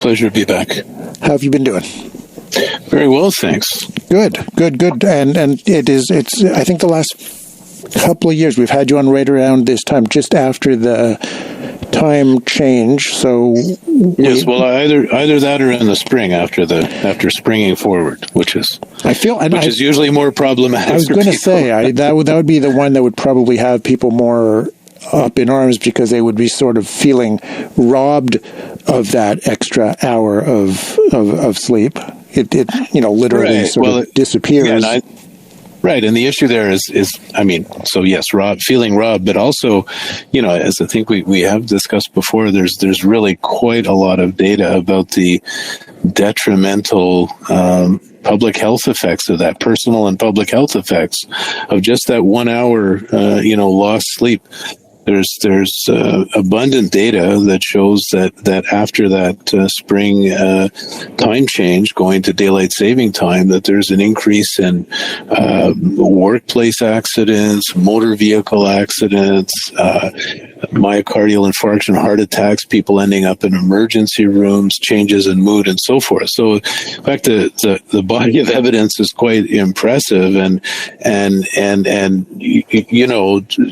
Pleasure to be back. How have you been doing? Very well, thanks. Good. And it's I think the last couple of years we've had you on right around this time, just after the time change. So yes, well, either that or in the spring after springing forward, which is usually more problematic. I was going to say that would be the one that would probably have people more up in arms, because they would be sort of feeling robbed of that extra hour of sleep. It literally disappears. Yeah, right, and the issue there is so yes, feeling robbed, but also, as I think we have discussed before, there's really quite a lot of data about the detrimental public health effects of that, personal and public health effects of just that 1 hour, lost sleep. There's abundant data that shows that after that spring time change, going to daylight saving time, that there's an increase in workplace accidents, motor vehicle accidents, myocardial infarction, heart attacks, people ending up in emergency rooms, changes in mood, and so forth. So, in fact, the body of evidence is quite impressive, and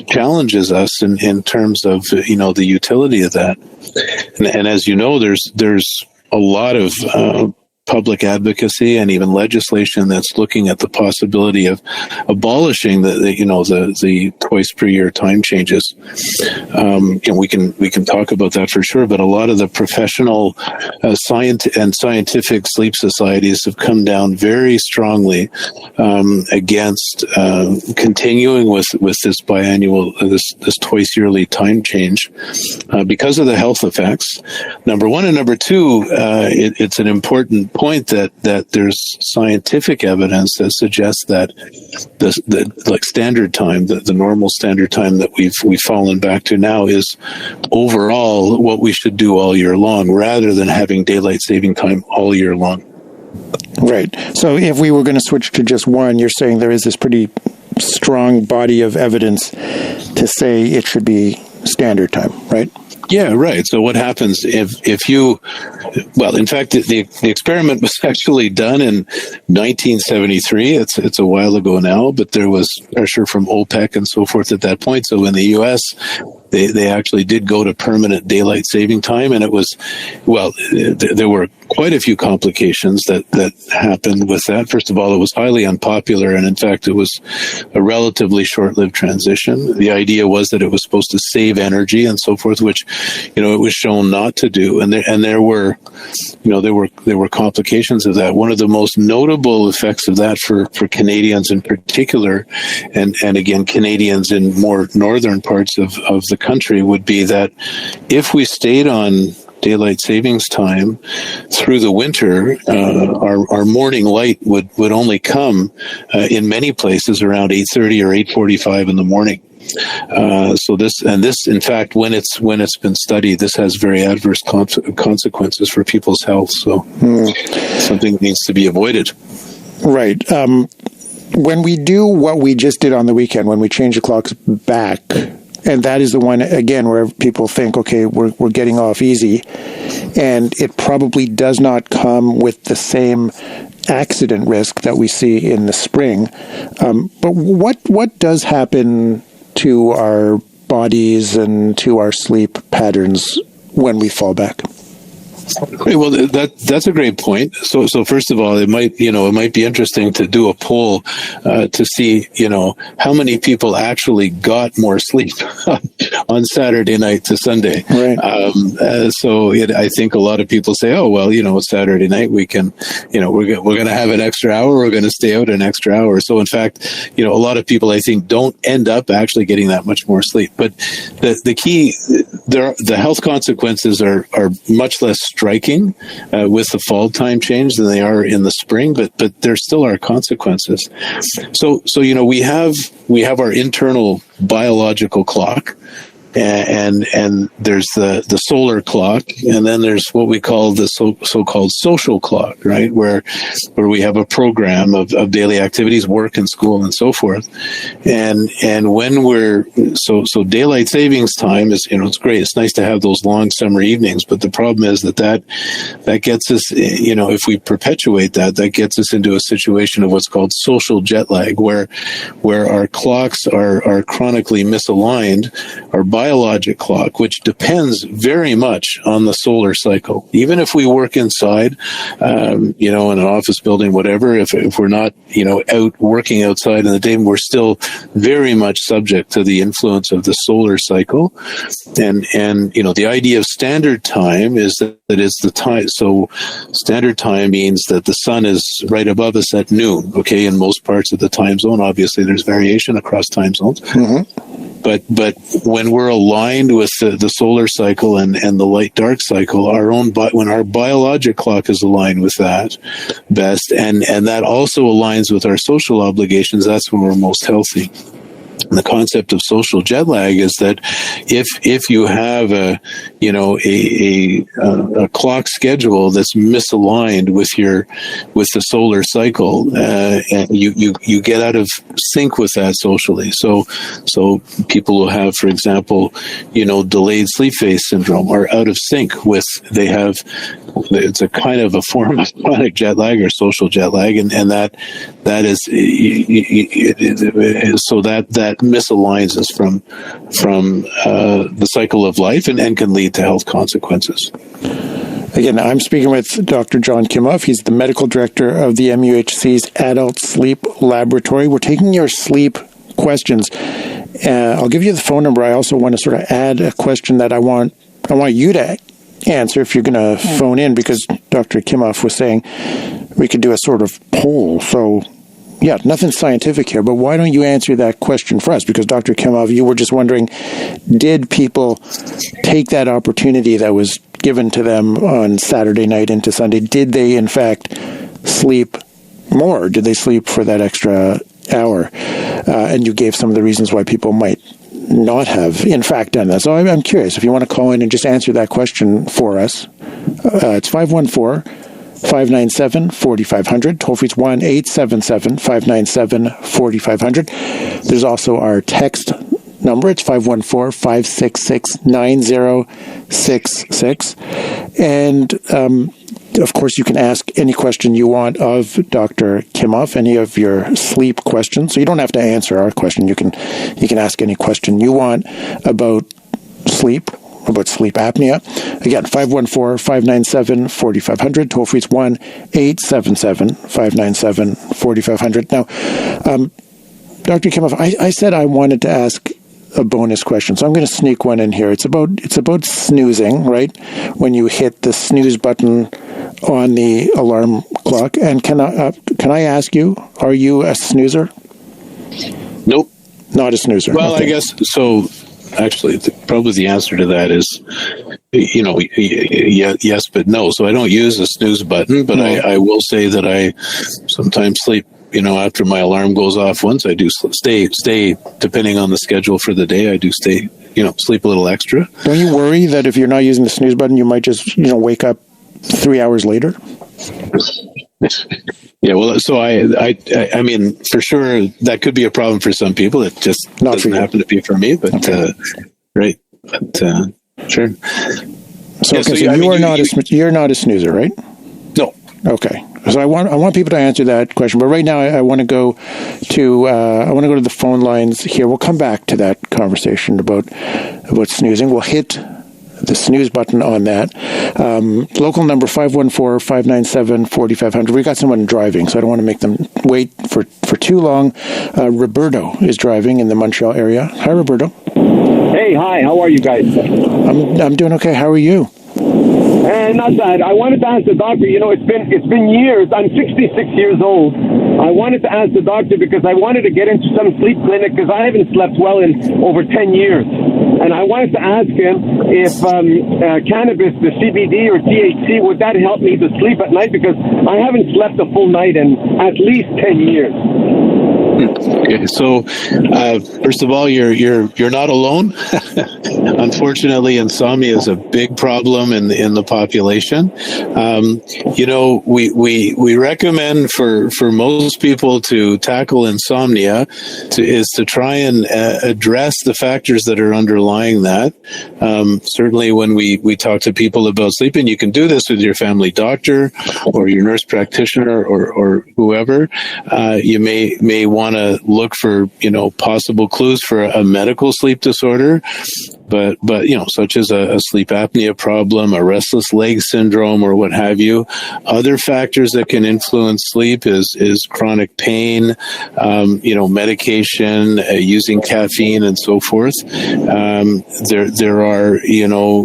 challenges us in terms of the utility of that. And as you know, there's a lot of public advocacy and even legislation that's looking at the possibility of abolishing the twice per year time changes. We can talk about that for sure, but a lot of the professional scientific sleep societies have come down very strongly against continuing with this biannual, this twice yearly time change because of the health effects. Number one, and number two, it's an important point that there's scientific evidence that suggests that the standard time, the normal standard time that we've fallen back to now, is overall what we should do all year long, rather than having daylight saving time all year long. Right. So if we were going to switch to just one, you're saying there is this pretty strong body of evidence to say it should be standard time, right? Yeah, right. So what happens if you, well, in fact, the experiment was actually done in 1973. It's a while ago now, but there was pressure from OPEC and so forth at that point. So in the U.S., they actually did go to permanent daylight saving time, and it was, well, there were quite a few complications that happened with that. First of all, it was highly unpopular, and in fact, it was a relatively short-lived transition. The idea was that it was supposed to save energy and so forth, which, it was shown not to do, and there were complications of that. One of the most notable effects of that for Canadians in particular, and again Canadians in more northern parts of the country, would be that if we stayed on daylight savings time through the winter, our morning light would only come in many places around 8:30 or 8:45 in the morning. So this, in fact, when it's been studied, this has very adverse consequences for people's health. So something needs to be avoided. Right. When we do what we just did on the weekend, when we change the clocks back, and that is the one, again, where people think, okay, we're getting off easy, and it probably does not come with the same accident risk that we see in the spring. But what does happen to our bodies and to our sleep patterns when we fall back? Okay, well, that's a great point. So first of all, it might be interesting to do a poll to see, how many people actually got more sleep on Saturday night to Sunday. Right. I think a lot of people say, oh, well, it's Saturday night. We can, we're going to have an extra hour. We're going to stay out an extra hour. So in fact, a lot of people, I think, don't end up actually getting that much more sleep. But the key, the health consequences are much less striking with the fall time change than they are in the spring, but there still are consequences. So we have our internal biological clock, and there's the solar clock, and then there's what we call the so-called social clock, right? Where we have a program of daily activities, work and school and so forth. And when we're, so daylight savings time is, it's great. It's nice to have those long summer evenings, but the problem is that gets us, if we perpetuate that gets us into a situation of what's called social jet lag, where our clocks are chronically misaligned. Our biologic clock, which depends very much on the solar cycle. Even if we work inside, in an office building, whatever, if we're not, out working outside in the day, we're still very much subject to the influence of the solar cycle. And the idea of standard time is that it's the time. So standard time means that the sun is right above us at noon, okay, in most parts of the time zone. Obviously, there's variation across time zones. Mm-hmm. But when we're aligned with the solar cycle and the light-dark cycle, when our biologic clock is aligned with that best, and that also aligns with our social obligations, that's when we're most healthy. And the concept of social jet lag is that if you have a clock schedule that's misaligned with the solar cycle, and you get out of sync with that socially. So people will have, for example, delayed sleep phase syndrome, are out of sync with. It's a kind of a form of chronic jet lag or social jet lag, and that is so that misaligns us from the cycle of life and can lead to health consequences. Again, I'm speaking with Dr. Jon Kimoff. He's the medical director of the MUHC's Adult Sleep Laboratory. We're taking your sleep questions. I'll give you the phone number. I also want to sort of add a question that I want you to answer if you're going to phone in, because Dr. Kimoff was saying we could do a sort of poll. So, yeah, nothing scientific here, but why don't you answer that question for us? Because Dr. Kimoff, you were just wondering, did people take that opportunity that was given to them on Saturday night into Sunday? Did they, in fact, sleep more? Did they sleep for that extra hour? And you gave some of the reasons why people might not have, in fact, done that. So I'm curious if you want to call in and just answer that question for us. It's 514-597-4500. Toll free is 1-877-597-4500. There's also our text number. It's 514-566-9066. And of course, you can ask any question you want of Dr. Kimoff, any of your sleep questions. So you don't have to answer our question. You can ask any question you want about sleep apnea. Again, 514-597-4500. Toll free is 1-877-597-4500. Now, Dr. Kimoff, I said I wanted to ask a bonus question, so I'm going to sneak one in here. It's about snoozing, right? When you hit the snooze button on the alarm clock. And can I ask you, are you a snoozer? Nope. Not a snoozer. Well, okay. I guess so. Actually, probably the answer to that is, yes, but no. So I don't use a snooze button, but I will say that I sometimes sleep. After my alarm goes off once, I do stay, depending on the schedule for the day, I do stay, sleep a little extra. Don't you worry that if you're not using the snooze button, you might just, wake up 3 hours later? Yeah, well, so I mean, for sure, that could be a problem for some people. It just doesn't happen to be for me, but, okay. Right. But, sure. So you're not a snoozer, right? No. Okay. So I want people to answer that question, but right now I want to go to the phone lines here. We'll come back to that conversation about snoozing. We'll hit the snooze button on that. Local number 514-597-4500. We got someone driving, so I don't want to make them wait for too long. Roberto is driving in the Montreal area. Hi, Roberto. Hey, hi. How are you guys? I'm doing okay. How are you? Not bad. I wanted to ask the doctor, it's been years. I'm 66 years old. I wanted to ask the doctor because I wanted to get into some sleep clinic because I haven't slept well in over 10 years. And I wanted to ask him if cannabis, the CBD or THC, would that help me to sleep at night? Because I haven't slept a full night in at least 10 years. Okay, so first of all, you're not alone. Unfortunately, insomnia is a big problem in the population. We recommend for most people to tackle insomnia is to try and address the factors that are underlying that. Certainly, when we talk to people about sleep, and you can do this with your family doctor or your nurse practitioner or whoever, you may want to look for possible clues for a medical sleep disorder, but such as a sleep apnea problem, a restless leg syndrome, or what have you. Other factors that can influence sleep is chronic pain, medication, using caffeine, and so forth. There are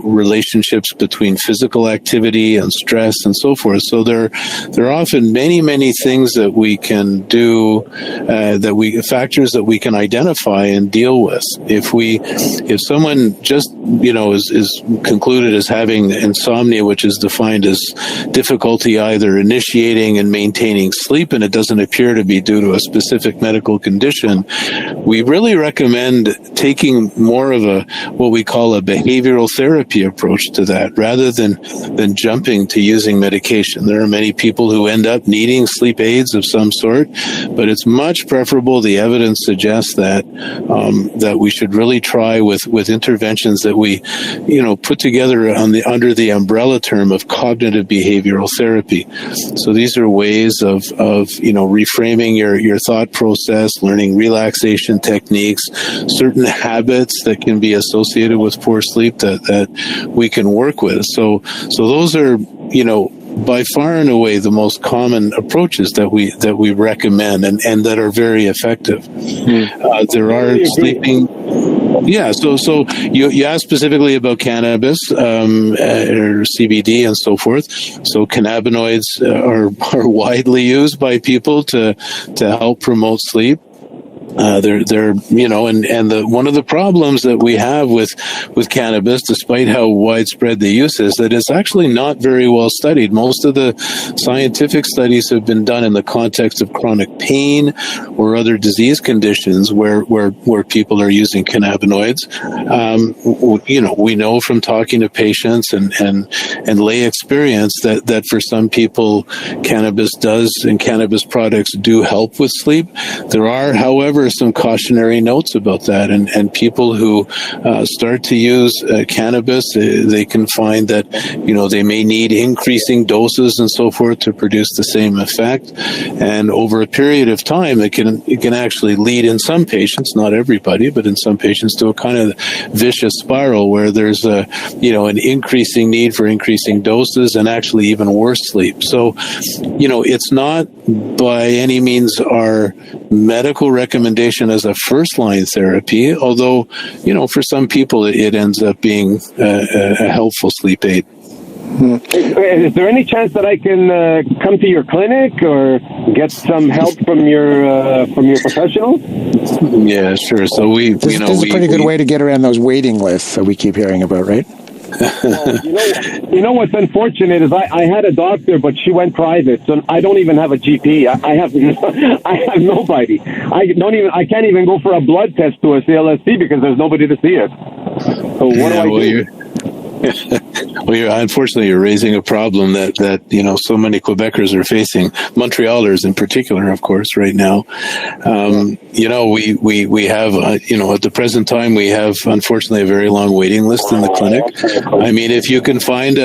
relationships between physical activity and stress and so forth. So there are often many things that we can do, factors that we can identify and deal with. If someone just is concluded as having insomnia, which is defined as difficulty either initiating and maintaining sleep, and it doesn't appear to be due to a specific medical condition, we really recommend taking more of what we call a behavioral therapy approach to that, rather than jumping to using medication. There are many people who end up needing sleep aids of some sort, but it's much preferable. The evidence suggests that we should really try with interventions that we put together under the umbrella term of cognitive behavioral therapy. So these are ways of reframing your thought process, learning relaxation techniques, certain habits that can be associated with poor sleep that we can work with. So those are by far and away the most common approaches that we recommend and that are very effective. There are sleeping. Yeah, so you asked specifically about cannabis or CBD and so forth. So cannabinoids are widely used by people to help promote sleep. One of the problems that we have with cannabis, despite how widespread the use is, that it's actually not very well studied. Most of the scientific studies have been done in the context of chronic pain or other disease conditions where people are using cannabinoids. We know from talking to patients and lay experience that for some people, cannabis does and cannabis products do help with sleep. There are, however, some cautionary notes about that, and people who start to use cannabis, they can find that they may need increasing doses and so forth to produce the same effect, and over a period of time, it can actually lead in some patients, not everybody, but in some patients, to a kind of vicious spiral where there's an increasing need for increasing doses and actually even worse sleep. So, it's not by any means our medical recommendation as a first-line therapy, although, for some people it ends up being a helpful sleep aid. Is there any chance that I can come to your clinic or get some help from your professionals? Yeah, sure. So this is a pretty good way to get around those waiting lists that we keep hearing about, right? What's unfortunate is I had a doctor, but she went private, so I don't even have a GP. I have nobody. I can't even go for a blood test to a CLSC because there's nobody to see it. So what do I do? Unfortunately, you're raising a problem that so many Quebecers are facing. Montrealers in particular, of course, right now. We have at the present time we have unfortunately a very long waiting list in the clinic. I mean, if you can find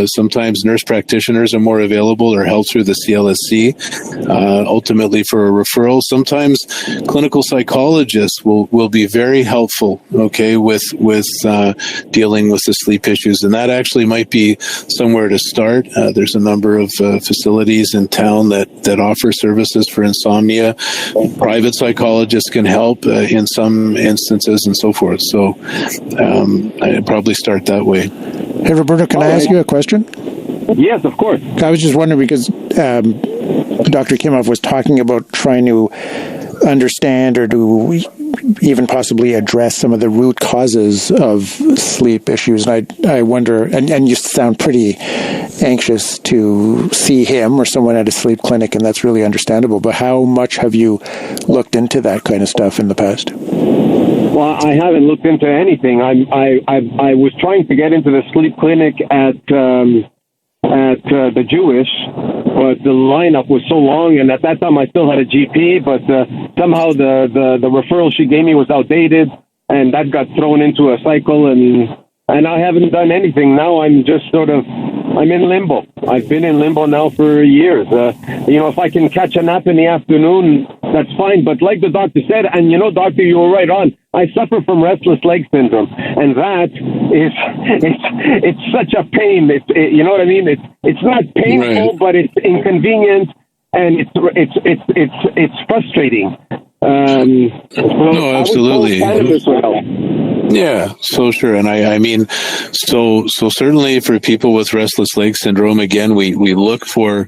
sometimes nurse practitioners are more available or help through the CLSC. Ultimately, for a referral, sometimes clinical psychologists will be very helpful. Okay, with dealing with the sleep issues, and that actually might be somewhere to start. There's a number of facilities in town that offer services for insomnia. Private psychologists can help in some instances and so forth. So I'd probably start that way. Hey, Roberto, can I ask you a question? Yes, of course. I was just wondering because Dr. Kimoff was talking about trying to understand or to even possibly address some of the root causes of sleep issues. And I wonder, and you sound pretty anxious to see him or someone at a sleep clinic, and that's really understandable. But how much have you looked into that kind of stuff in the past? Well, I haven't looked into anything. I was trying to get into the sleep clinic at the Jewish, but the lineup was so long, and at that time I still had a GP, but somehow the referral she gave me was outdated, and that got thrown into a cycle, and I haven't done anything. Now I'm just I'm in limbo. I've been in limbo now for years. If I can catch a nap in the afternoon, that's fine. But like the doctor said, and doctor, you were right on. I suffer from restless leg syndrome, and that it's such a pain. You know what I mean? It's not painful, right, but it's inconvenient, and it's frustrating. No, absolutely. Yeah, so sure. And I mean, so certainly for people with restless leg syndrome, again, we look for,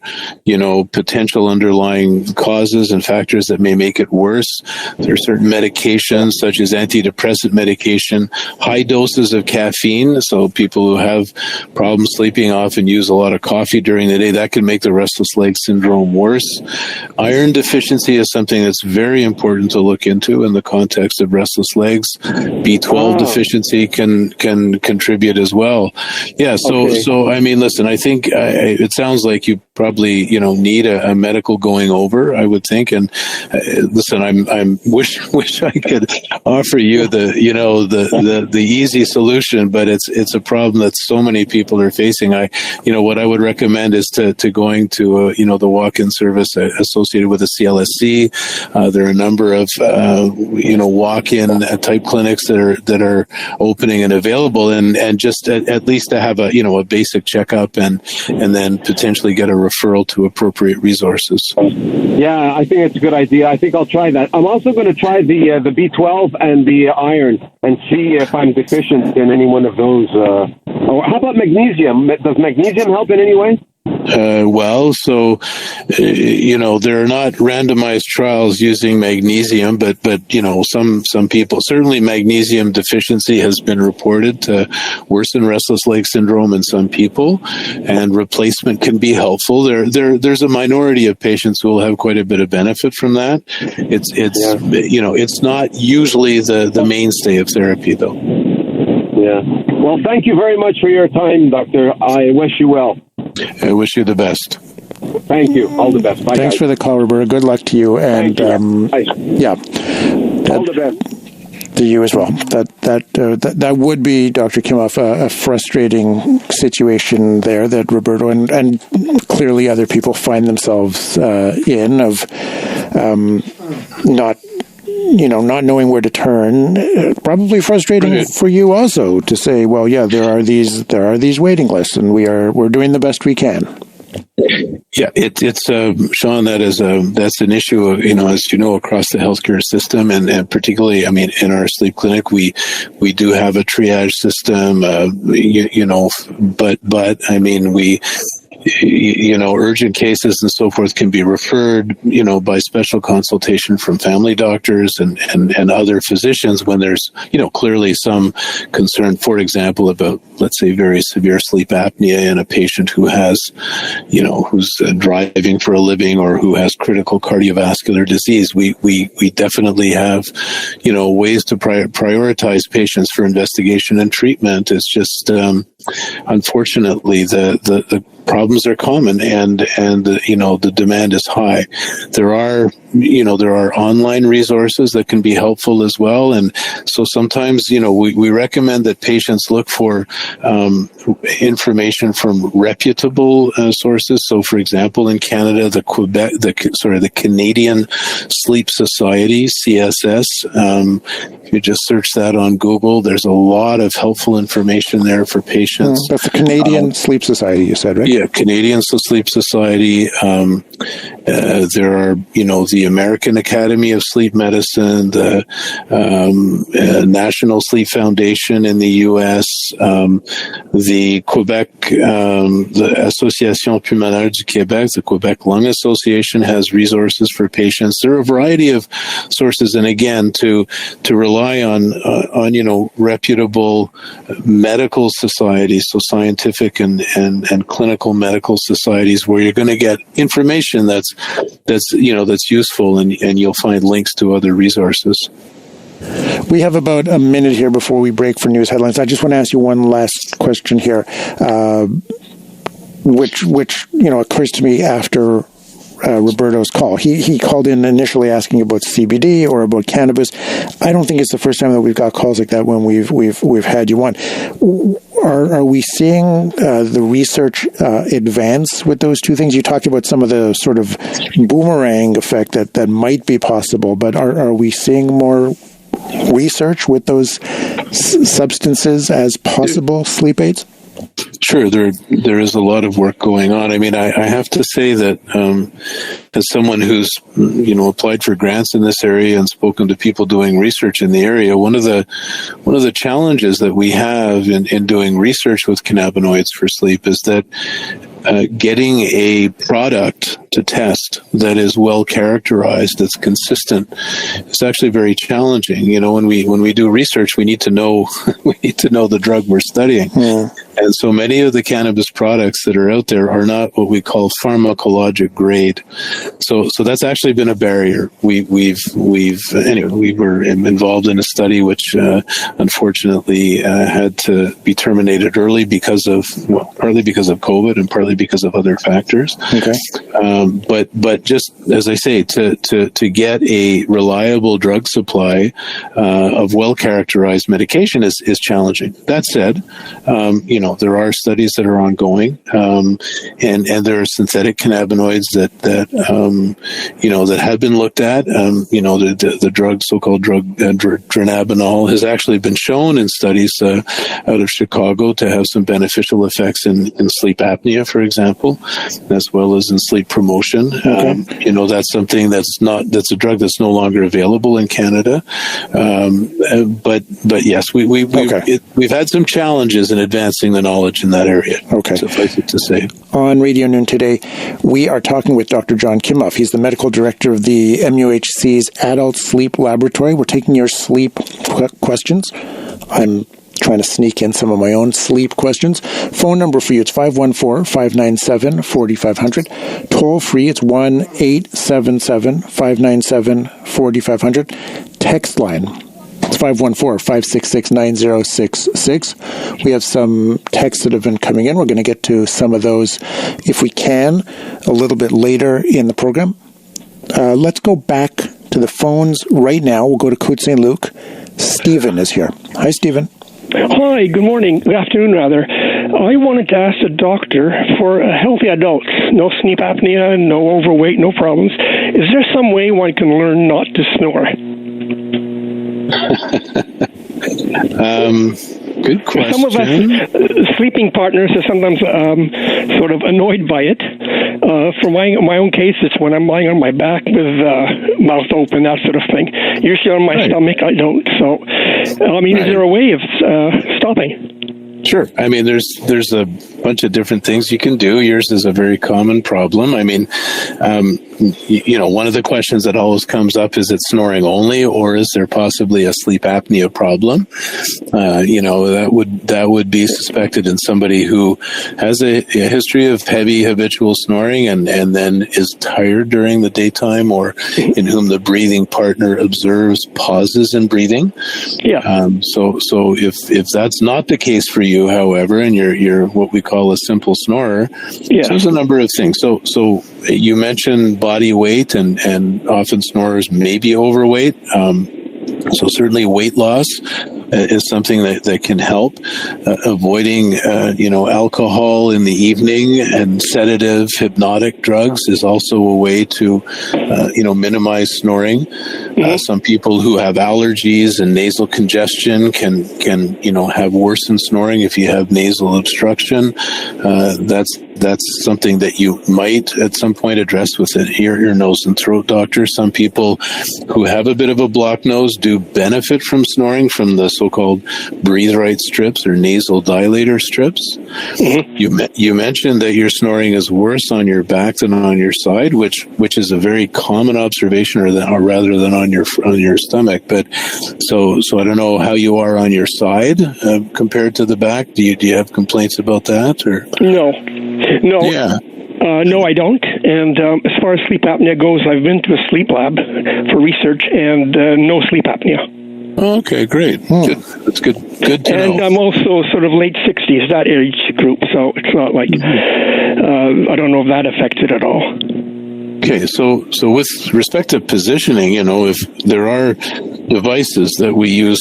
potential underlying causes and factors that may make it worse. There are certain medications such as antidepressant medication, high doses of caffeine. So people who have problems sleeping often use a lot of coffee during the day. That can make the restless leg syndrome worse. Iron deficiency is something that's very important to look into in the context of restless legs. B12 deficiency can contribute as well. Yeah. So I mean, listen, I think it sounds like you probably need a medical going over, I would think. And listen, I'm wish I could offer you the easy solution, but it's a problem that so many people are facing. What I would recommend is to going to the walk-in service associated with the CLSC. There are a number of walk-in type clinics that are opening and available, and just at least to have a basic checkup and then potentially get a referral to appropriate resources. Yeah, I think it's a good idea. I think I'll try that. I'm also going to try the B12 and the iron and see if I'm deficient in any one of those. Or how about magnesium? Does magnesium help in any way? There are not randomized trials using magnesium, but some people, certainly magnesium deficiency has been reported to worsen restless leg syndrome in some people, and replacement can be helpful. There's a minority of patients who will have quite a bit of benefit from that. It's not usually the mainstay of therapy, though. Yeah. Well, thank you very much for your time, Doctor. I wish you well. I wish you the best. Thank you. All the best. Bye, Thanks guys. for the call, Roberta. Good luck to you. And yeah, all the best to you as well. That would be, Dr. Kimoff, a frustrating situation there that Roberto and clearly other people find themselves in, of not knowing where to turn. Probably frustrating for you also to say, well, yeah, there are these waiting lists, and we're doing the best we can. Yeah, it's Sean. That's an issue, as you know, across the healthcare system, and particularly, I mean, in our sleep clinic, we do have a triage system, but I mean, we. Urgent cases and so forth can be referred, by special consultation from family doctors and other physicians when there's, clearly some concern, for example, about, let's say, very severe sleep apnea in a patient who has, who's driving for a living or who has critical cardiovascular disease. We definitely have, ways to prioritize patients for investigation and treatment. It's just, unfortunately, the problems are common, and the demand is high. There are online resources that can be helpful as well, and so sometimes we recommend that patients look for information from reputable sources. So, for example, in Canada, the Canadian Sleep Society (CSS). If you just search that on Google, there's a lot of helpful information there for patients. That's the Canadian Sleep Society, you said, right? Yeah, Canadian Sleep Society. There are, the American Academy of Sleep Medicine, the National Sleep Foundation in the U.S., the Quebec, the Association Pulmonaire du Québec, the Quebec Lung Association has resources for patients. There are a variety of sources, and again, to rely on reputable medical societies, so scientific and clinical medical societies, where you're going to get information that's useful, and you'll find links to other resources. We have about a minute here before we break for news headlines. I just want to ask you one last question here, which occurs to me after Roberto's call. He called in initially asking about CBD or about cannabis. I don't think it's the first time that we've got calls like that when we've had you on. Are we seeing the research advance with those two things? You talked about some of the sort of boomerang effect that might be possible, but are we seeing more research with those substances as possible sleep aids? Sure, there is a lot of work going on. I mean, I have to say that as someone who's applied for grants in this area and spoken to people doing research in the area, one of the challenges that we have in doing research with cannabinoids for sleep is that getting a product to test that is well characterized, that's consistent, is actually very challenging. When we do research, we need to know the drug we're studying. Yeah. And so many of the cannabis products that are out there are not what we call pharmacologic grade. So that's actually been a barrier. We were involved in a study which unfortunately had to be terminated early partly because of COVID and partly because of other factors. Okay. But just as I say, to get a reliable drug supply of well characterized medication is challenging. That said, there are studies that are ongoing, and there are synthetic cannabinoids that have been looked at. The drug, so-called drug dronabinol, has actually been shown in studies out of Chicago to have some beneficial effects in sleep apnea, for example, as well as in sleep promotion. Okay. That's something that's a drug that's no longer available in Canada. But yes, we've had some challenges in advancing the knowledge in that area. Okay. Suffice it to say. On Radio Noon today, we are talking with Dr. Jon Kimoff. He's the medical director of the MUHC's Adult Sleep Laboratory. We're taking your sleep questions. I'm trying to sneak in some of my own sleep questions. Phone number for you, it's 514-597-4500. Toll free, it's 1-877-597-4500. Text line, it's 514-566-9066. We have some texts that have been coming in. We're going to get to some of those, if we can, a little bit later in the program. Let's go back to the phones right now. We'll go to Côte Saint-Luc. Stephen is here. Hi, Stephen. Hi, good morning. Good afternoon, rather. I wanted to ask the doctor, for healthy adults, no sleep apnea, no overweight, no problems, is there some way one can learn not to snore? Good question. Some of us sleeping partners are sometimes sort of annoyed by it. For my own case, it's when I'm lying on my back with mouth open, that sort of thing. Usually on my stomach, I don't. So, is there a way of stopping? Sure. I mean, there's a bunch of different things you can do. Yours is a very common problem. I mean, one of the questions that always comes up is it snoring only, or is there possibly a sleep apnea problem? That would be suspected in somebody who has a history of heavy habitual snoring and then is tired during the daytime, or in whom the breathing partner observes pauses in breathing. Yeah. So if that's not the case for you, however, and you're what we call a simple snorer, so there's a number of things. So you mentioned body weight, and often snorers may be overweight. So certainly weight loss is something that can help. Avoiding, alcohol in the evening and sedative hypnotic drugs is also a way to, minimize snoring. Some people who have allergies and nasal congestion can have worsened snoring if you have nasal obstruction. That's that's something that you might at some point address with an ear, nose, and throat doctor. Some people who have a bit of a blocked nose do benefit from snoring from the so-called breathe right strips or nasal dilator strips. Mm-hmm. You mentioned that your snoring is worse on your back than on your side, which is a very common observation, or rather than on your stomach. But so I don't know how you are on your side compared to the back. Do you have complaints about that, or no? Yeah. No, I don't. And as far as sleep apnea goes, I've been to a sleep lab for research, and no sleep apnea. Okay, great. Good. That's good. Good to know. And I'm also sort of late 60s, that age group, so it's not like I don't know if that affects it at all. Okay, so with respect to positioning, if there are devices that we use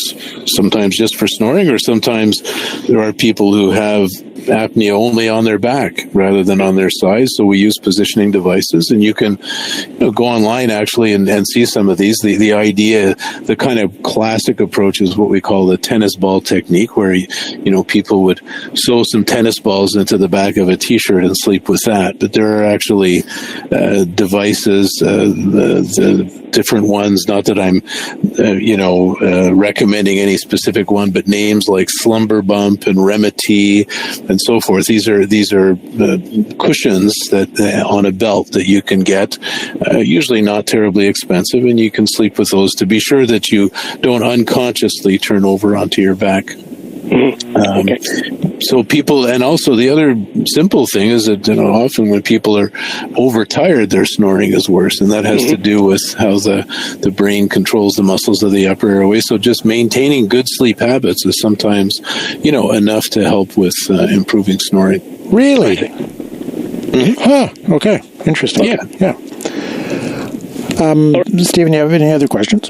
sometimes just for snoring, or sometimes there are people who have apnea only on their back rather than on their side. So we use positioning devices, and you can go online actually and see some of these. The idea, the kind of classic approach is what we call the tennis ball technique, where people would sew some tennis balls into the back of a t-shirt and sleep with that. But there are actually devices, the different ones, not that I'm recommending any specific one, but names like Slumber Bump and Remedy and so forth. These are cushions that on a belt that you can get, usually not terribly expensive, and you can sleep with those to be sure that you don't unconsciously turn over onto your back. So people, and also the other simple thing is that often when people are overtired, their snoring is worse, and that has to do with how the brain controls the muscles of the upper airway. So just maintaining good sleep habits is sometimes enough to help with improving snoring. Really? Huh. Okay. Interesting. Yeah. Stephen, you have any other questions?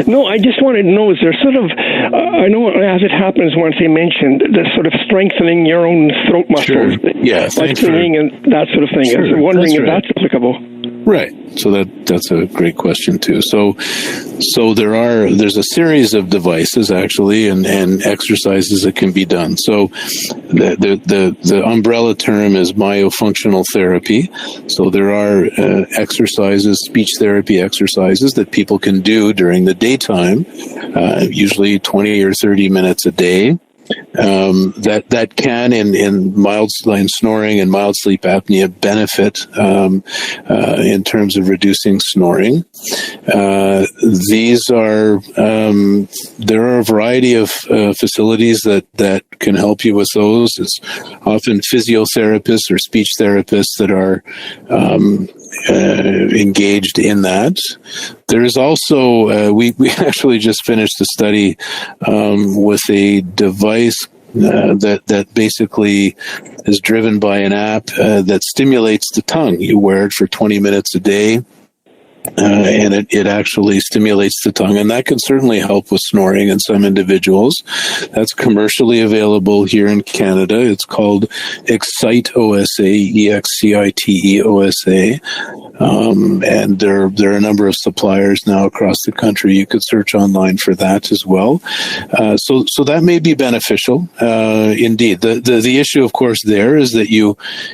No, I just wanted to know, is there sort of, I know as it happens once they mentioned, the sort of strengthening your own throat muscles. Sure. Yeah, like singing and that sort of thing. Sure. I was wondering if Right. that's applicable. Right. So that's a great question too. So there's a series of devices actually and exercises that can be done. So the umbrella term is myofunctional therapy. So there are exercises, speech therapy exercises that people can do during the daytime, usually 20 or 30 minutes a day. That can in mild snoring and mild sleep apnea benefit in terms of reducing snoring. These are there are a variety of facilities that can help you with those. It's often physiotherapists or speech therapists that are engaged in that. There is also we actually just finished a study with a device that basically is driven by an app that stimulates the tongue. You wear it for 20 minutes a day. And it actually stimulates the tongue, and that can certainly help with snoring in some individuals. That's commercially available here in Canada. It's called Excite OSA, EXCITE OSA. And there are a number of suppliers now across the country. You could search online for that as well. So that may be beneficial. Indeed. The issue, of course, there is that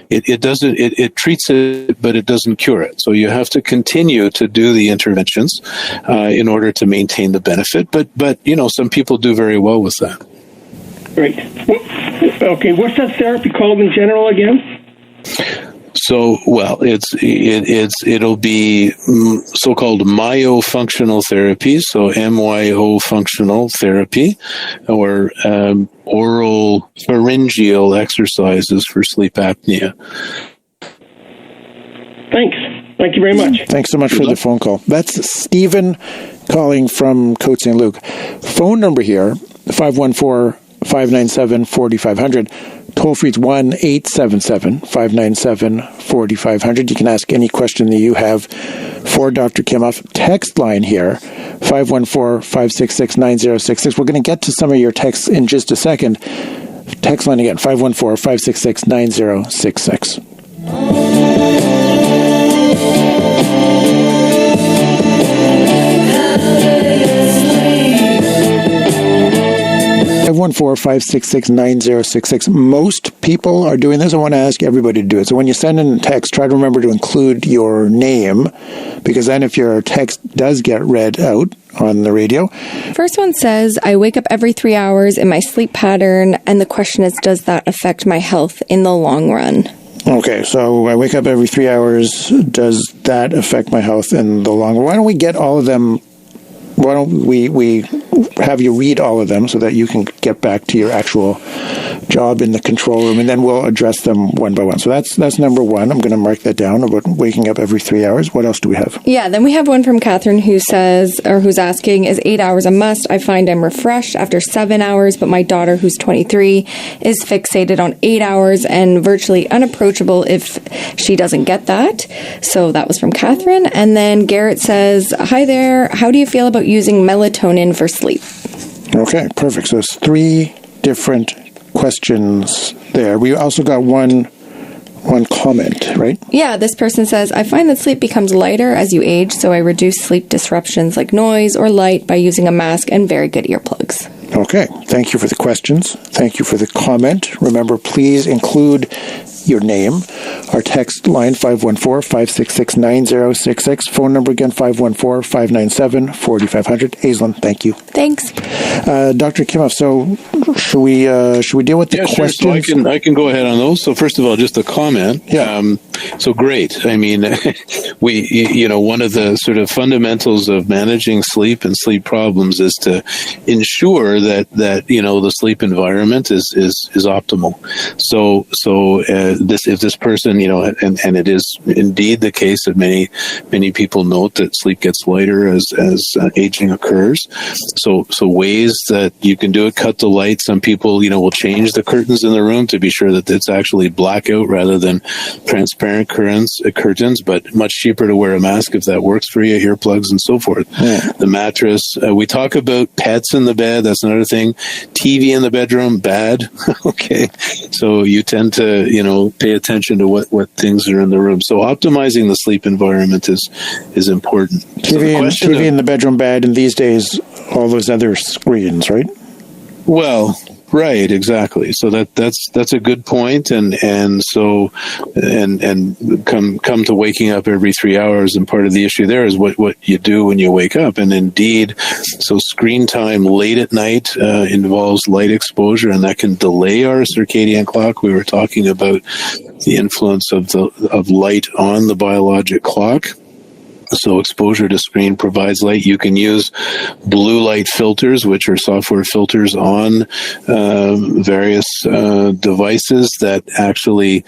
it treats it, but it doesn't cure it. So you have to continue to do the interventions in order to maintain the benefit. But some people do very well with that. Great. Okay, what's that therapy called in general again? So, it'll be so-called myofunctional therapy, so MYO functional therapy, or oral pharyngeal exercises for sleep apnea. Thanks. Thank you very much. Thanks so much for the phone call. That's Stephen calling from Côte St. Luc. Phone number here, 514-597-4500. Toll free is 1-877-597-4500. You can ask any question that you have for Dr. Kimoff. Text line here, 514-566-9066. We're going to get to some of your texts in just a second. Text line again, 514-566-9066. 514-566-9066. Most people are doing this. I want to ask everybody to do it. So when you send in a text, try to remember to include your name, because then if your text does get read out on the radio. First one says, I wake up every 3 hours in my sleep pattern, and the question is, does that affect my health in the long run? Okay, so I wake up every 3 hours. Does that affect my health in the long run? Why don't we get all of them? Why don't we have you read all of them so that you can get back to your actual job in the control room, and then we'll address them one by one. So that's number one. I'm going to mark that down about waking up every 3 hours. What else do we have? Yeah, then we have one from Catherine who says, or who's asking, is 8 hours a must? I find I'm refreshed after 7 hours, but my daughter, who's 23, is fixated on 8 hours and virtually unapproachable if she doesn't get that. So that was from Catherine. And then Garrett says, hi there. How do you feel about using melatonin for sleep? Okay, perfect. So it's 3 different questions there. We also got one comment, right? Yeah, this person says, I find that sleep becomes lighter as you age, so I reduce sleep disruptions like noise or light by using a mask and very good earplugs. Okay, thank you for the questions. Thank you for the comment. Remember, please include your name. Our text line, 514-566-9066. Phone number again, 514-597-4500. Aislinn, thank you. Thanks. Dr. Kimoff, so should we deal with the questions? Sure. So I can go ahead on those. So first of all, just a comment. Yeah. So great. I mean, one of the sort of fundamentals of managing sleep and sleep problems is to ensure that the sleep environment is optimal. So if this person, and it is indeed the case that many people note that sleep gets lighter as aging occurs. So ways that you can do it: cut the light. Some people, will change the curtains in the room to be sure that it's actually blackout rather than transparent curtains. But much cheaper to wear a mask if that works for you. Earplugs and so forth. Yeah. The mattress. We talk about pets in the bed. That's another thing. TV in the bedroom, bad. Okay, so you tend to pay attention to what things are in the room. So optimizing the sleep environment is important. TV in the bedroom, bad, and these days all those other screens, right? Well, right, exactly. So that's a good point, and come to waking up every 3 hours, and part of the issue there is what you do when you wake up. And indeed, so screen time late at night involves light exposure, and that can delay our circadian clock. We were talking about the influence of light on the biologic clock. So exposure to screen provides light. You can use blue light filters, which are software filters on various devices that actually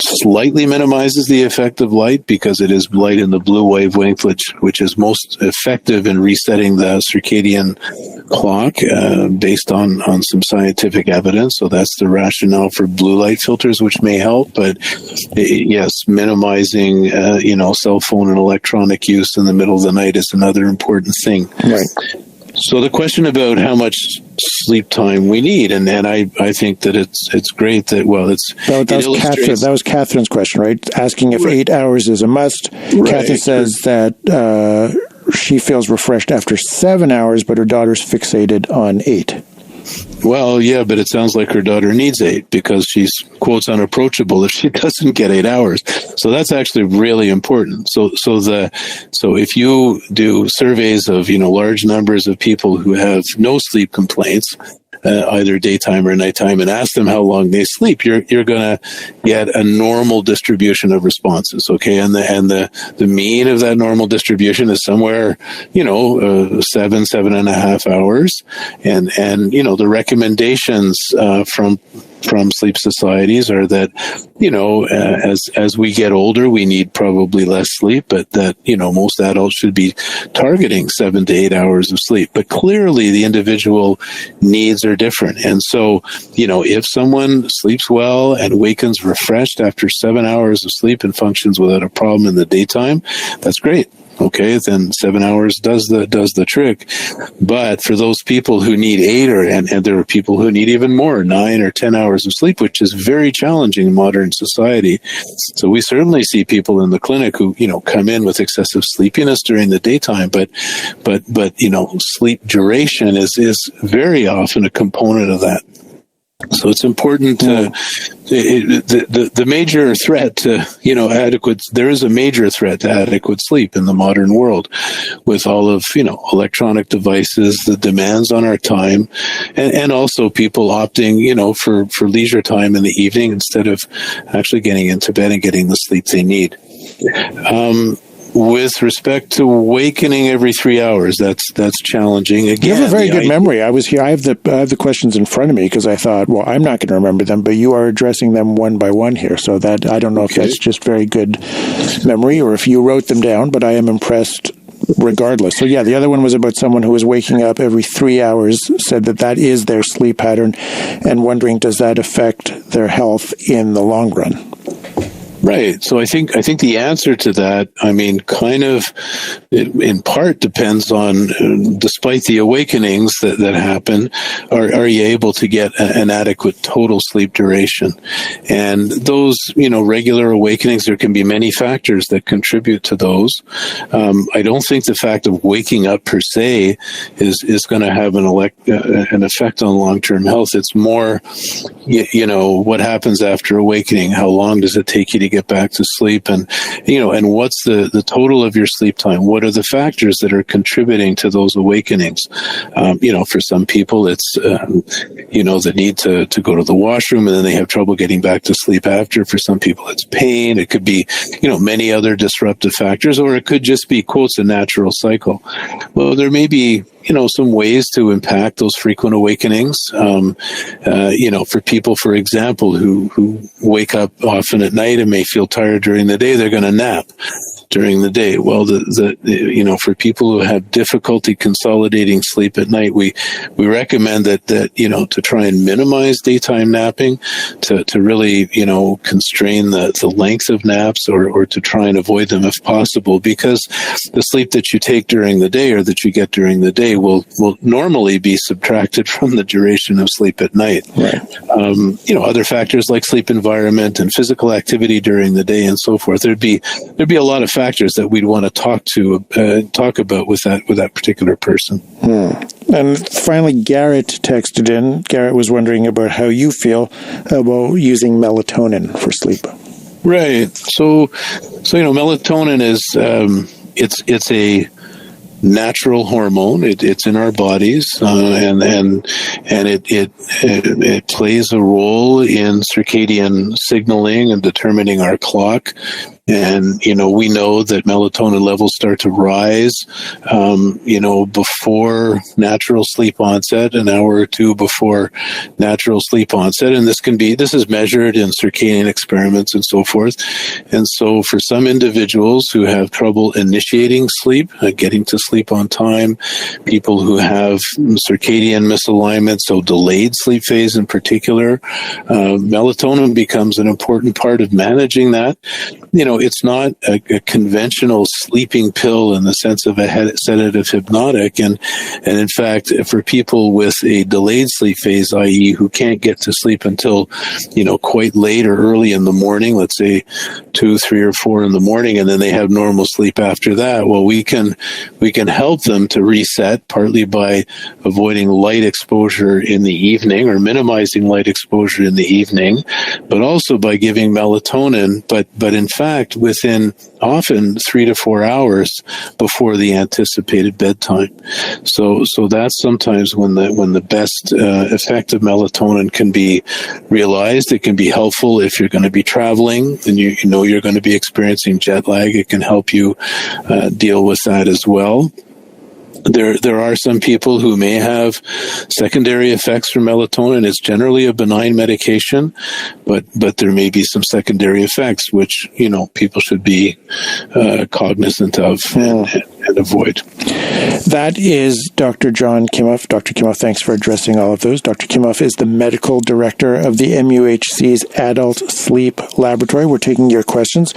slightly minimizes the effect of light, because it is light in the blue wavelength, which is most effective in resetting the circadian clock based on some scientific evidence. So that's the rationale for blue light filters, which may help. But yes, minimizing cell phone and electronic use in the middle of the night is another important thing. Right. So the question about how much sleep time we need, and I think that it's great that that was Catherine's question, right? Asking if 8 hours is a must. Right. Catherine says that she feels refreshed after 7 hours, but her daughter's fixated on 8. Well, yeah, but it sounds like her daughter needs 8 because she's, quotes, unapproachable if she doesn't get 8 hours. So that's actually really important. So if you do surveys of, large numbers of people who have no sleep complaints, either daytime or nighttime, and ask them how long they sleep, you're going to get a normal distribution of responses. Okay. And the mean of that normal distribution is somewhere, 7.5 hours. And the recommendations, from sleep societies are that, as we get older, we need probably less sleep, but that, most adults should be targeting 7 to 8 hours of sleep. But clearly the individual needs are different. And so, if someone sleeps well and wakens refreshed after 7 hours of sleep and functions without a problem in the daytime, that's great. okay, then 7 hours does the trick. But for those people who need 8 and there are people who need even more, 9 or 10 hours of sleep, which is very challenging in modern society. So we certainly see people in the clinic who, come in with excessive sleepiness during the daytime, but sleep duration is very often a component of that. So it's important to the major threat to there is a major threat to adequate sleep in the modern world, with all of electronic devices, the demands on our time, and also people opting for leisure time in the evening instead of actually getting into bed and getting the sleep they need. With respect to awakening every 3 hours, that's challenging. Again, you have a very good memory. I was here. I have the questions in front of me because I thought, well, I'm not going to remember them, but you are addressing them one by one here. So that I don't know if that's just very good memory or if you wrote them down, but I am impressed regardless. So yeah, the other one was about someone who was waking up every 3 hours, said that is their sleep pattern, and wondering, does that affect their health in the long run? Right. So I think the answer to that, kind of in part depends on, despite the awakenings that happen, are you able to get an adequate total sleep duration? And those, regular awakenings, there can be many factors that contribute to those. I don't think the fact of waking up per se is going to have an effect on long-term health. It's more, what happens after awakening? How long does it take you to get back to sleep, and what's the total of your sleep time? What are the factors that are contributing to those awakenings? For some people it's the need to go to the washroom, and then they have trouble getting back to sleep after. For some people it's pain. It could be many other disruptive factors, or it could just be, quotes, a natural cycle. Well, there may be some ways to impact those frequent awakenings. For people, for example, who wake up often at night and may feel tired during the day, they're going to nap during the day. Well, for people who have difficulty consolidating sleep at night, we recommend that to try and minimize daytime napping, to really constrain the length of naps, or to try and avoid them if possible, because the sleep that you take during the day or that you get during the day will normally be subtracted from the duration of sleep at night. Right. Other factors like sleep environment and physical activity during the day and so forth. There'd be a lot of factors that we'd want to talk about with that particular person. And finally, Garrett texted in. Garrett was wondering about how you feel about using melatonin for sleep. Right. So melatonin is it's a natural hormone. It's in our bodies, and it plays a role in circadian signaling and determining our clock. And, we know that melatonin levels start to rise, before natural sleep onset, an hour or two before natural sleep onset. And this is measured in circadian experiments and so forth. And so for some individuals who have trouble initiating sleep, getting to sleep on time, people who have circadian misalignment, so delayed sleep phase in particular, melatonin becomes an important part of managing that. It's not a conventional sleeping pill in the sense of a sedative hypnotic. And in fact, for people with a delayed sleep phase, i.e. who can't get to sleep until, quite late or early in the morning, let's say 2, 3, or 4 in the morning, and then they have normal sleep after that, well, we can help them to reset, partly by avoiding light exposure in the evening or minimizing light exposure in the evening, but also by giving melatonin, but in fact, within often 3 to 4 hours before the anticipated bedtime. So that's sometimes when the best effect of melatonin can be realized. It can be helpful if you're going to be traveling and you're going to be experiencing jet lag. It can help you deal with that as well. There are some people who may have secondary effects from melatonin. It's generally a benign medication, but there may be some secondary effects which, people should be cognizant of and avoid. That is Dr. Jon Kimoff. Dr. Kimoff, thanks for addressing all of those. Dr. Kimoff is the medical director of the MUHC's Adult Sleep Laboratory. We're taking your questions.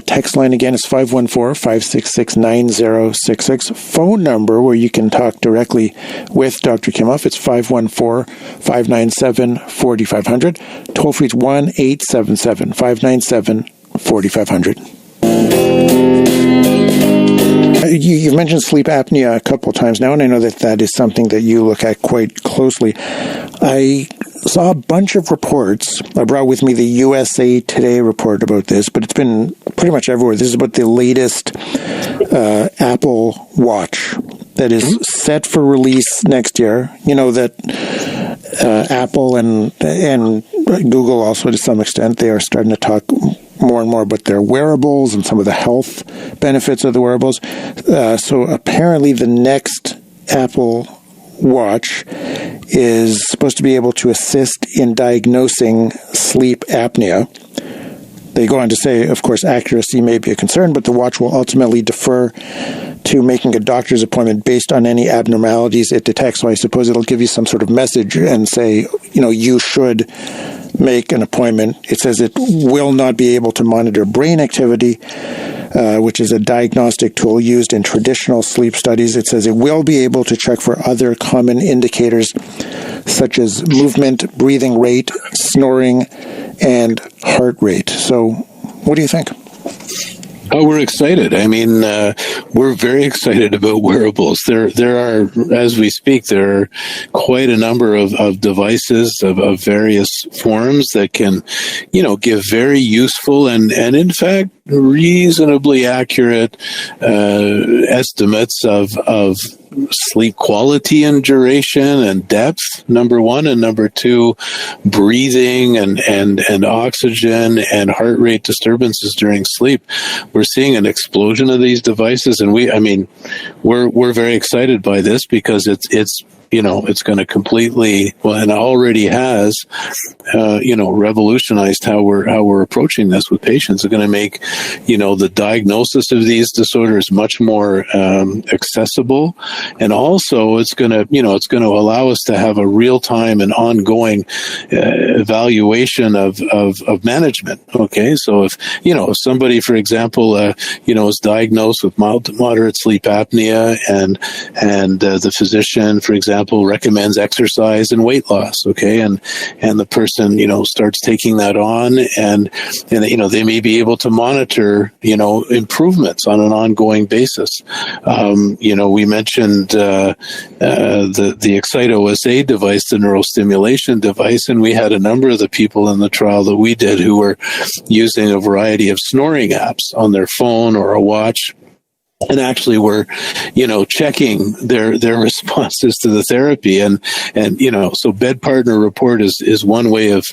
Text line again is 514-566-9066. Phone number where you can talk directly with Dr. Kimoff, it's 514-597-4500. Toll free is 1-877-597-4500. You've mentioned sleep apnea a couple of times now, and I know that is something that you look at quite closely. I saw a bunch of reports. I brought with me the USA Today report about this, but it's been pretty much everywhere. This is about the latest Apple Watch that is set for release next year. You know that Apple and Google also, to some extent, they are starting to talk more and more about their wearables and some of the health benefits of the wearables. So apparently the next Apple Watch is supposed to be able to assist in diagnosing sleep apnea. They go on to say, of course, accuracy may be a concern, but the watch will ultimately defer to making a doctor's appointment based on any abnormalities it detects. So I suppose it'll give you some sort of message and say, you should make an appointment. It says it will not be able to monitor brain activity, which is a diagnostic tool used in traditional sleep studies. It says it will be able to check for other common indicators such as movement, breathing rate, snoring, and heart rate. So what do you think? Oh, we're excited. I mean, we're very excited about wearables. There are, as we speak, there are quite a number of devices of various forms that can, give very useful and in fact, reasonably accurate estimates of sleep quality and duration and depth, number one, and number two, breathing and oxygen and heart rate disturbances during sleep. We're seeing an explosion of these devices, and we're very excited by this because it's going to completely, and already has, revolutionized how we're approaching this with patients. It's going to make, the diagnosis of these disorders much more accessible, and also it's going to allow us to have a real time and ongoing evaluation of management. Okay, so if somebody, for example, is diagnosed with mild to moderate sleep apnea, and the physician, for example, recommends exercise and weight loss, okay, and the person starts taking that on, and they may be able to monitor improvements on an ongoing basis. We mentioned the Excite-OSA device, the neurostimulation device, and we had a number of the people in the trial that we did who were using a variety of snoring apps on their phone or a watch, and actually were, checking their responses to the therapy. And so bed partner report is one way of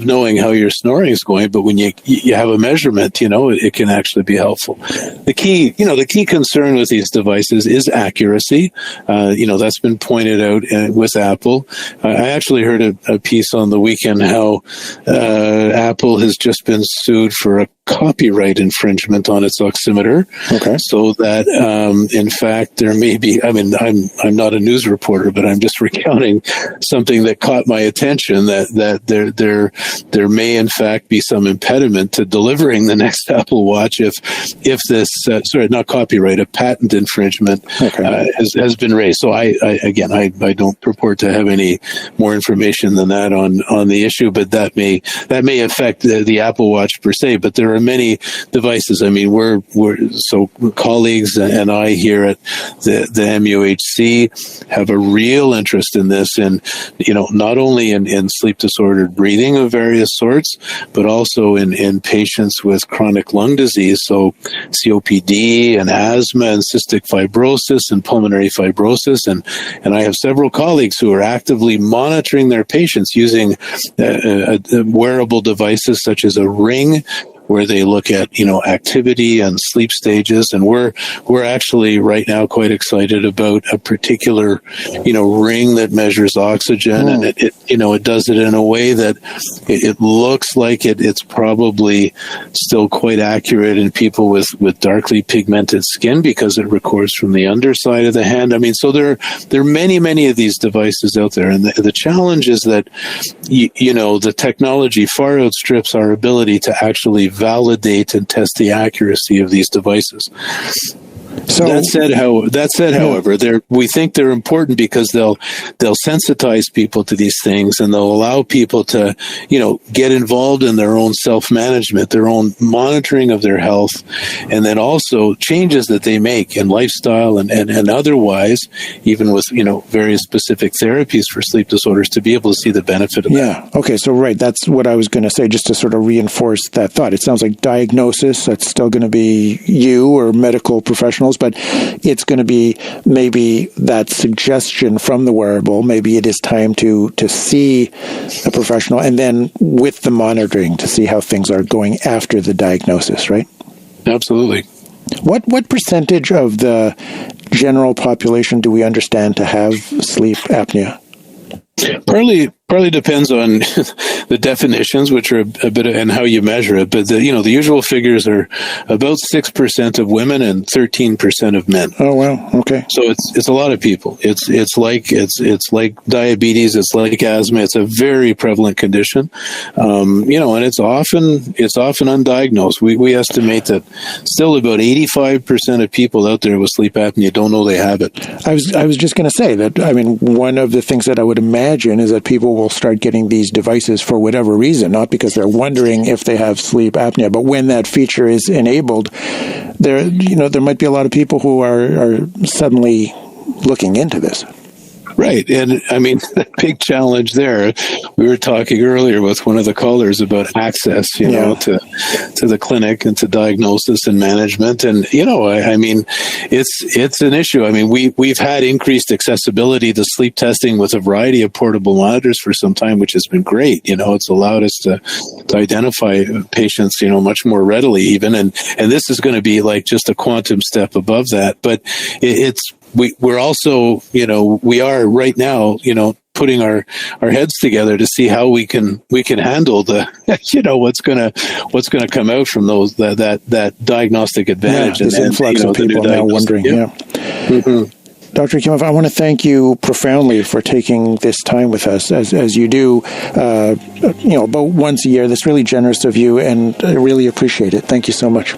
knowing how your snoring is going. But when you have a measurement, it can actually be helpful. The key concern with these devices is accuracy. That's been pointed out with Apple. I actually heard a piece on the weekend how Apple has just been sued for a copyright infringement on its oximeter. Okay. So that, in fact, there may be, I'm not a news reporter, but I'm just recounting something that caught my attention, that there may in fact be some impediment to delivering the next Apple Watch if this, not copyright, a patent infringement has been raised. So I don't purport to have any more information than that on the issue, but that may affect the Apple Watch per se, but there are many devices. We're colleagues and I here at the MUHC have a real interest in this, and not only in sleep disordered breathing of various sorts, but also in patients with chronic lung disease, so COPD and asthma and cystic fibrosis and pulmonary fibrosis, and I have several colleagues who are actively monitoring their patients using wearable devices such as a ring, where they look at, activity and sleep stages. And we're actually right now quite excited about a particular, ring that measures oxygen, and it does it in a way that it looks like it's probably still quite accurate in people with darkly pigmented skin, because it records from the underside of the hand. I mean, so there are many of these devices out there, and the challenge is that the technology far outstrips our ability to actually validate and test the accuracy of these devices. So that said, however, we think they're important because they'll sensitize people to these things, and they'll allow people to, get involved in their own self-management, their own monitoring of their health, and then also changes that they make in lifestyle and otherwise, even with, various specific therapies for sleep disorders, to be able to see the benefit of that. Yeah. Okay. So, right. That's what I was going to say, just to sort of reinforce that thought. It sounds like diagnosis, that's still going to be you or medical professionals, but it's going to be maybe that suggestion from the wearable. Maybe it is time to see a professional, and then with the monitoring to see how things are going after the diagnosis, right? Absolutely. What percentage of the general population do we understand to have sleep apnea? Partly depends on the definitions, which are a bit and how you measure it. But the usual figures are about 6% of women and 13% of men. Oh wow, okay. So it's a lot of people. It's like diabetes. It's like asthma. It's a very prevalent condition. And it's often undiagnosed. We estimate that still about 85% of people out there with sleep apnea don't know they have it. I was just going to say that. I mean, one of the things that I would imagine is that people will start getting these devices for whatever reason, not because they're wondering if they have sleep apnea, but when that feature is enabled, there might be a lot of people who are suddenly looking into this. Right. And I mean, the big challenge there, we were talking earlier with one of the callers about access, to the clinic and to diagnosis and management. And, I mean, it's an issue. I mean, we've had increased accessibility to sleep testing with a variety of portable monitors for some time, which has been great. It's allowed us to identify patients, much more readily even. And this is going to be like just a quantum step above that. But we're also, we are right now, putting our heads together to see how we can handle the, what's gonna come out from those that diagnostic advantage. Yeah, this influx of people now wondering. Yeah. Mm-hmm. Dr. Kimoff, I want to thank you profoundly for taking this time with us, as you do, about once a year. That's really generous of you, and I really appreciate it. Thank you so much.